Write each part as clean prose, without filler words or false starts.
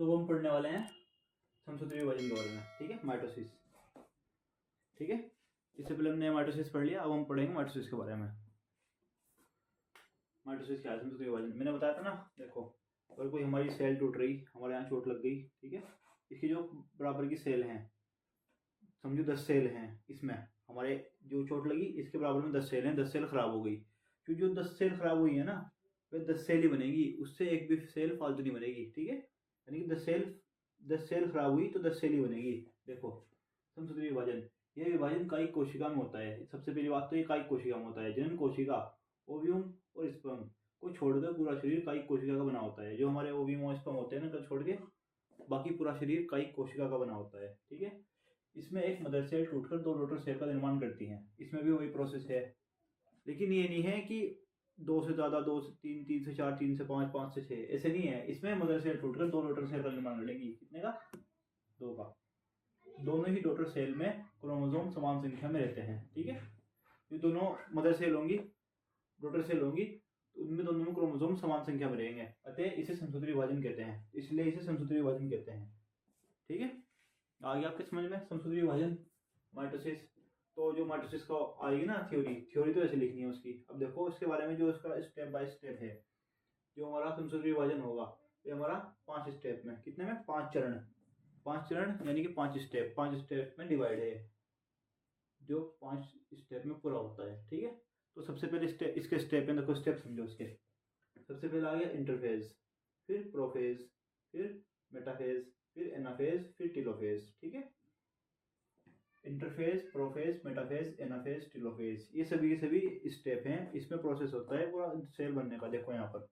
तो हम पढ़ने वाले हैं समसूत्री विभाजन के बारे में, ठीक है, माइटोसिस। ठीक है, इससे पहले हमने माइटोसिस पढ़ लिया, अब हम पढ़ेंगे माइटोसिस के बारे में। माइटोसिस क्या है? समसूत्री विभाजन मैंने बताया था ना। देखो, अगर कोई हमारी सेल टूट रही, हमारे यहाँ चोट लग गई, ठीक है, इसकी जो बराबर की सेल हैं, समझो 10 सेल हैं, इसमें हमारे जो चोट लगी इसके बराबर में 10 सेल हैं, 10 सेल खराब हो गई, तो जो 10 सेल खराब हुई है ना, वह 10 सेल ही बनेगी, उससे एक भी सेल फालतू नहीं बनेगी। ठीक है, यानी कि 10 सेल खराब हुई तो 10 सेल ही बनेगी। देखो, समसूत्री विभाजन, यह विभाजन कायिक कोशिका में होता है। सबसे पहली बात तो ये कायिक कोशिका में होता है। जनन कोशिका, ओव्यूम और स्पर्म को छोड़कर पूरा शरीर कायिक कोशिका का बना होता है। जो हमारे ओव्यूम और स्पर्म होते हैं ना, तो छोड़ के बाकी पूरा शरीर कायिक कोशिका का बना होता है। ठीक है, इसमें एक मदर सेल टूटकर 2 डॉटर सेल का निर्माण करती है। इसमें भी वही प्रोसेस है, लेकिन ये नहीं है कि 2 से ज़्यादा, 2 से 3, 3 से 4, 3 से 5, 5 से 6, ऐसे नहीं है। इसमें मदर सेल टूटकर 2 डॉटर सेल का निर्माण करेगी। कितने का? 2 का। दोनों ही डॉटर सेल में क्रोमोसोम समान संख्या में रहते हैं। ठीक है, ये दोनों मदर सेल होंगी, डॉटर सेल होंगी, तो उनमें दोनों में क्रोमोसोम समान संख्या में रहेंगे, अतः इसे समसूत्री विभाजन कहते हैं। इसलिए इसे समसूत्री विभाजन कहते हैं। ठीक है, आ गया आपके समझ में समसूत्री विभाजन, माइटोसिस। तो जो माइटोसिस का आएगी ना थ्योरी तो ऐसे लिखनी है उसकी। अब देखो इसके बारे में, जो इसका स्टेप बाय स्टेप है, जो हमारा समसूत्री विभाजन होगा, ये हमारा 5 स्टेप में, कितने में? 5 चरण, 5 चरण यानी कि 5 स्टेप, 5 स्टेप में डिवाइड है, जो 5 स्टेप में पूरा होता है। ठीक है, तो सबसे पहले स्टेप, इसके स्टेप है, देखो स्टेप समझो इसके। सबसे पहले आ गया इंटरफेज, फिर प्रोफेज, फिर मेटाफेज, फिर एनाफेज, फिर टेलोफेज। ठीक है, interphase, prophase, metaphase, anaphase, telophase, ये सभी स्टेप हैं। इसमें प्रोसेस होता है पूरा सेल बनने का। देखो यहाँ पर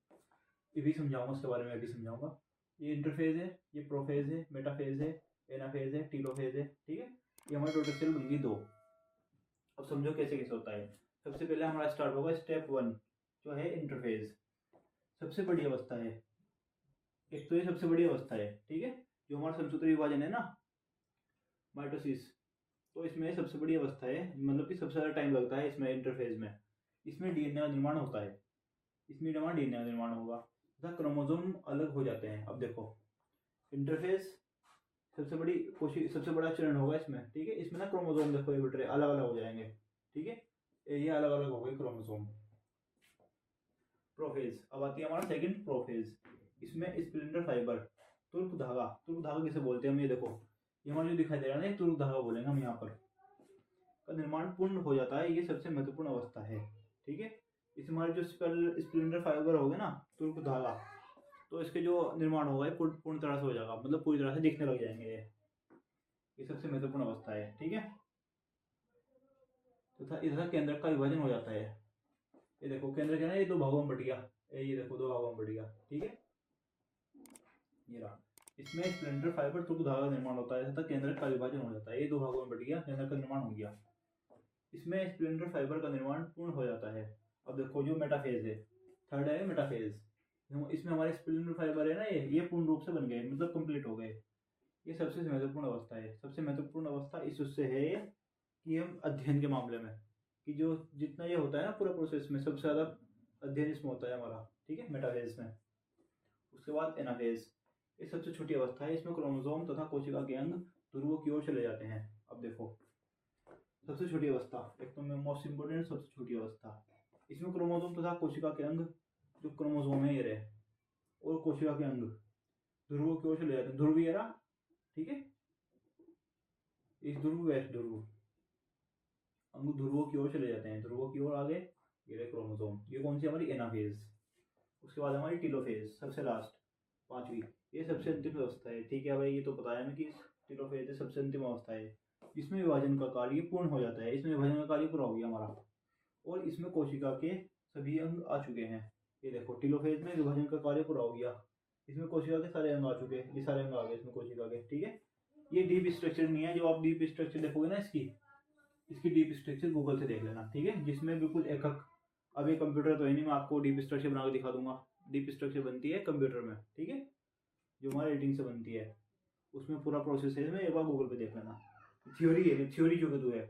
ये भी समझाऊंगा, उसके बारे में भी समझाऊंगा। ये इंटरफेज है, ये प्रोफेज है, मेटाफेज है, एनाफेज है, टेलोफेज है। ठीक है, ये हमारी टोटल सेल बन गई 2। अब समझो कैसे कैसे होता है। सबसे पहले हमारा स्टार्ट होगा स्टेप 1, जो है इंटरफेज, सबसे बड़ी अवस्था है। एक तो ये सबसे बड़ी अवस्था है, ठीक है, जो हमारा समसूत्री विभाजन है ना, माइटोसिस, तो इसमें सबसे बड़ी अवस्था है, मतलब कि सबसे ज़्यादा टाइम लगता है इसमें, इंटरफेज में। इसमें डीएनए का निर्माण होता है, इसमें डीएनए का निर्माण होगा तथा क्रोमोसोम अलग हो जाते हैं। अब देखो, इंटरफेज सबसे बड़ा चरण होगा इसमें। ठीक है, इसमें ना क्रोमोसोम देखो, ये बेटे अलग अलग हो जाएंगे। ठीक है, ये अलग अलग हो गए क्रोमोसोम। प्रोफेज, अब आती है हमारा सेकंड प्रोफेज। इसमें स्प्लिंटर फाइबर, तुर्क धागा किसे बोलते हैं हम? ये देखो, ये हमारा जो दिखाई दे रहा है ना, तुर्क धागा बोलेंगे हम यहाँ पर, का निर्माण पूर्ण हो जाता है। ये सबसे महत्वपूर्ण अवस्था है। ठीक है, इस हमारे जो स्प्लिंटर फाइबर हो गए ना, तुर्क धागा, तो इसके जो निर्माण होगा ये पूर्ण तरह से हो जाएगा, मतलब पूरी तरह से दिखने लग जाएंगे। ये सबसे महत्वपूर्ण अवस्था है। ठीक है, तथा इधर केंद्र का विभाजन हो जाता है। ये देखो केंद्र क्या है, ये 2 भागों में बट गया। ये देखो 2 भागों में बट गया। ठीक है, ये रहा। इसमें स्प्लिंटर फाइबर तुर्क धागा का निर्माण होता है तथा केंद्र का विभाजन हो जाता है। ये 2 भागों में बट गया, केंद्र का निर्माण हो गया। इसमें स्प्लिंटर फाइबर का निर्माण पूर्ण हो जाता है। अब देखो जो मेटाफेज है, थर्ड है मेटाफेज। इसमें हमारे स्प्लिंटर फाइबर है ना, ये पूर्ण रूप से बन गए, मतलब कंप्लीट हो गए। ये सबसे महत्वपूर्ण अवस्था है। सबसे महत्वपूर्ण अवस्था इस उससे है कि हम अध्ययन के मामले में, कि जो जितना ये होता है ना पूरा प्रोसेस में, सबसे ज़्यादा अध्ययन इसमें होता है हमारा। ठीक है, मेटाफेज में। उसके बाद एनाफेज, ये सबसे छोटी अवस्था है। इसमें क्रोमोसोम तथा कोशिका के अंग ध्रुवों की ओर चले जाते हैं। अब देखो, सबसे छोटी अवस्था, एक तो मोस्ट इंपोर्टेंट सबसे छोटी अवस्था, इसमें क्रोमोसोम तथा कोशिका के अंग, जो क्रोमोसोम है ये रहे, और कोशिका के अंग ध्रुवों की ओर चले जाते हैं। ध्रुव ये रहा, ठीक है, इस ध्रुव वेस्ट ध्रुव, अंग ध्रुवों की ओर चले जाते हैं। ध्रुवों की ओर आगे ये रहे क्रोमोसोम। ये कौन सी हमारी? एनाफेज। उसके बाद हमारी टेलोफेज, सबसे लास्ट, 5वीं, ये सबसे अंतिम अवस्था है। ठीक है भाई, ये तो बताया मैं कि टेलोफेज सबसे अंतिम अवस्था है। इसमें विभाजन का कार्य पूर्ण हो जाता है। इसमें विभाजन का कार्य पूरा हो गया हमारा, और इसमें कोशिका के सभी अंग आ चुके हैं। ये देखो, टेलोफेज में विभाजन का कार्य पूरा हो गया, इसमें कोशिका के सारे अंग आ चुके हैं। ये सारे अंग आ गए इसमें कोशिका के। ठीक है, ये डीप स्ट्रक्चर नहीं है। जो आप डीप स्ट्रक्चर देखोगे ना इसकी डीप स्ट्रक्चर गूगल से देख लेना। ठीक है, जिसमें बिल्कुल एकक, अब ये कंप्यूटर तो है नहीं, मैं आपको डीप स्ट्रक्चर बना के दिखा दूंगा। डीप स्ट्रक्चर बनती है कंप्यूटर में। ठीक है, जो हमारे एडिटिंग से बनती है, उसमें पूरा प्रोसेस है। इसमें एक बार गूगल पे देख लेना। थ्योरी है, थ्योरी जो कि है,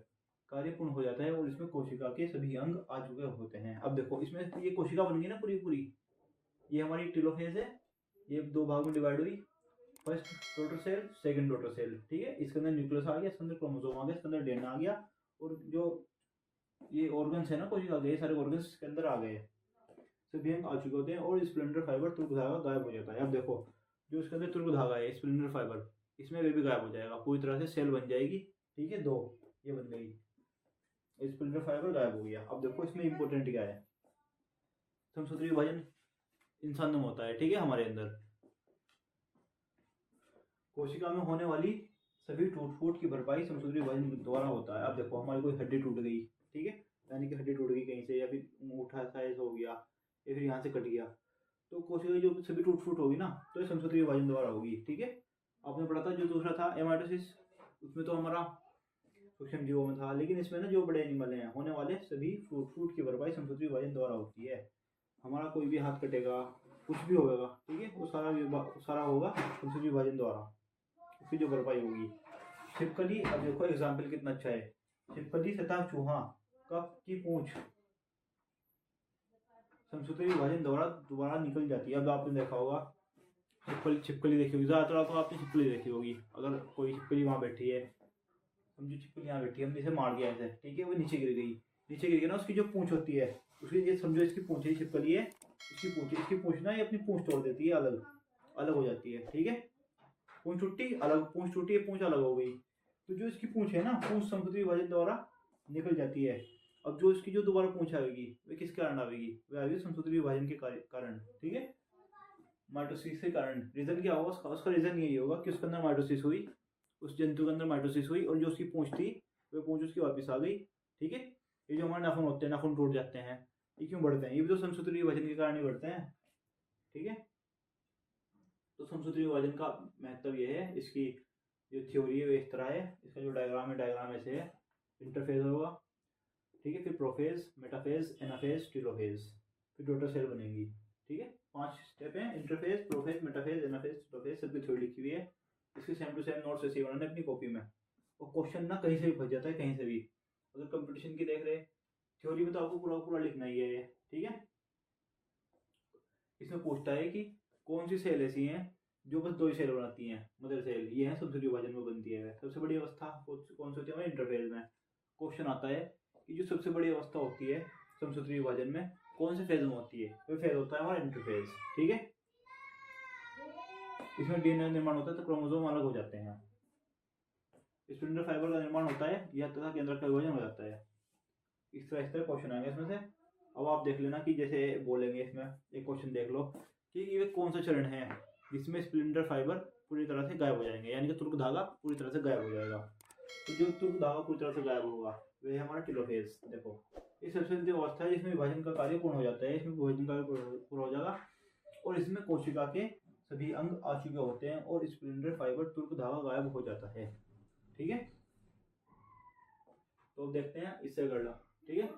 कार्य पूर्ण हो जाता है, और इसमें कोशिका के सभी अंग आ चुके होते हैं। अब देखो, इसमें ये कोशिका बन गई ना पूरी पूरी, ये हमारी टेलोफेज है, ये 2 भाग में डिवाइड हुई। First daughter cell, second daughter cell, ठीक है। इसके अंदर न्यूक्लियस आ गया, इसके अंदर क्रोमोसोम आ गया, इसके अंदर डीएनए आ गया, और जो ये ऑर्गन्स है ना कोशिका के, ये सारे ऑर्गन्स इसके अंदर आ गए, सभी अंग आ चुके होते हैं, और स्प्लेंडर फाइबर तुर्क धागा गायब हो जाता है। अब देखो जो इसके अंदर तुर्क धागा है स्प्लेंडर फाइबर, इसमें वे भी गायब हो जाएगा, पूरी तरह से सेल बन जाएगी, ठीक है। 2 ये बन गई, स्प्लेंडर फाइबर गायब हो गया। अब देखो इसमें इंपॉर्टेंट क्या है, समसूत्री विभाजन इंसान में होता है, ठीक है। हमारे अंदर कोशिका में होने वाली सभी टूट फूट की भरपाई समसूत्री विभाजन द्वारा होता है। अब देखो हमारी कोई हड्डी टूट गई, ठीक है, यानी कि हड्डी टूट गई कहीं से, या फिर अंगूठा साइज हो गया, या फिर यहाँ से कट गया, तो कोशिका की जो सभी टूट फूट होगी ना, तो ये समसूत्री विभाजन द्वारा होगी, ठीक है। आपने पढ़ा था जो दूसरा था एमाइटोसिस, उसमें तो हमारा सूक्ष्म जीवों में था, लेकिन इसमें ना जो बड़े एनिमल हैं होने वाले सभी टूट फूट की भरपाई समसूत्री विभाजन द्वारा होती है। हमारा कोई भी हाथ कटेगा, कुछ भी होगा, ठीक है, वो सारा होगा समसूत्री विभाजन द्वारा, उसकी जो भरपाई होगी। छिपकली, अब देखो एग्जाम्पल कितना अच्छा है, छिपकली तथा चूहा की पूंछ समसूत्री विभाजन द्वारा निकल जाती है। अब आपने देखा होगा छिपकली देखी होगी, ज्यादातर आपको आपने छिपकली देखी होगी। अगर कोई छिपकली वहां बैठी है, समझो छिपकली यहाँ बैठी है, हमने इसे मार दिया ऐसे, ठीक है, वो नीचे गिर गई ना, उसकी जो पूंछ होती है, उसकी ये समझो इसकी पूंछ है, छिपकली है, इसकी पूंछ ना ये अपनी पूंछ तोड़ देती है, अलग हो जाती है, ठीक है। पूंछ टूटी, पूंछ अलग हो गई, तो जो इसकी पूंछ है ना, पूंछ समसूत्री विभाजन द्वारा निकल जाती है। अब जो इसकी जो दोबारा पूंछ आएगी वे किस कारण आएगी, वे आएगी समसूत्री विभाजन के कारण, ठीक है, माइटोसिस के कारण। रीजन क्या होगा उसका रीजन यही होगा कि उसके अंदर माइटोसिस हुई, उस जंतु के अंदर माइटोसिस हुई, और जो उसकी पूंछ थी वे पूंछ उसकी वापस आ गई, ठीक है। ये जो हमारे नाखून होते हैं, नाखून टूट जाते हैं, ये क्यों बढ़ते हैं, ये भी तो समसूत्री विभाजन के कारण ही बढ़ते हैं, ठीक है। तो समसूत्री विभाजन का महत्व ये है, इसकी जो थ्योरी है वो इस तरह है, इसका जो डायग्राम ऐसे है, इंटरफेज होगा, ठीक है, फिर प्रोफेज, मेटाफेज, एनाफेज, टेलोफेज, फिर डॉटर सेल बनेगी, ठीक है। 5 स्टेप हैं, interphase, prophase, metaphase, anaphase, telophase, सबकी थ्योरी लिखी हुई है। इसकी सेम टू सेम नोट्स ऐसे बनाने अपनी कॉपी में, और क्वेश्चन ना कहीं से भी फंस जाता है, कहीं से भी। अगर कंपटीशन की देख रहे, थ्योरी में तो आपको पूरा लिखना ही है, ठीक है। इसमें पूछता है कि कौन सी सेल ऐसी हैं जो बस 2 ही सेल बनाती हैं, मदर सेल, ये है समसूत्री विभाजन में बनती है। सबसे बड़ी अवस्था कौन सी होती है, इंटरफेज में। क्वेश्चन आता है कि जो सबसे बड़ी अवस्था होती है समसूत्री विभाजन में कौन से फेज में होती है, वो फेज होता है हमारा इंटरफेज, ठीक है। इसमें डीएनए निर्माण होता है, तो क्रोमोसोम अलग हो जाते हैं, स्प्लिंटर फाइबर का निर्माण होता है, यह तथा केंद्रक का विभाजन हो जाता है। इस तरह क्वेश्चन आएंगे इसमें से। अब आप देख लेना कि जैसे बोलेंगे इसमें एक क्वेश्चन देख लो कि ये कौन सा चरण है जिसमें स्प्लिंटर फाइबर पूरी तरह से गायब हो जाएंगे, यानी कि तुर्क धागा पूरी तरह से गायब हो जाएगा। तो जो तुर्क धागा पूरी तरह से गायब होगा वह है हमारा टेलोफेज। देखो ये सबसे अंतिम अवस्था है जिसमें विभाजन का कार्य पूर्ण हो जाता है, इसमें विभाजन का पूरा हो जाएगा, और इसमें कोशिका के सभी अंग आ चुके होते हैं और स्प्लिंटर फाइबर तुर्क धागा गायब हो जाता है, ठीक है। तो देखते हैं इससे कर लो, ठीक है।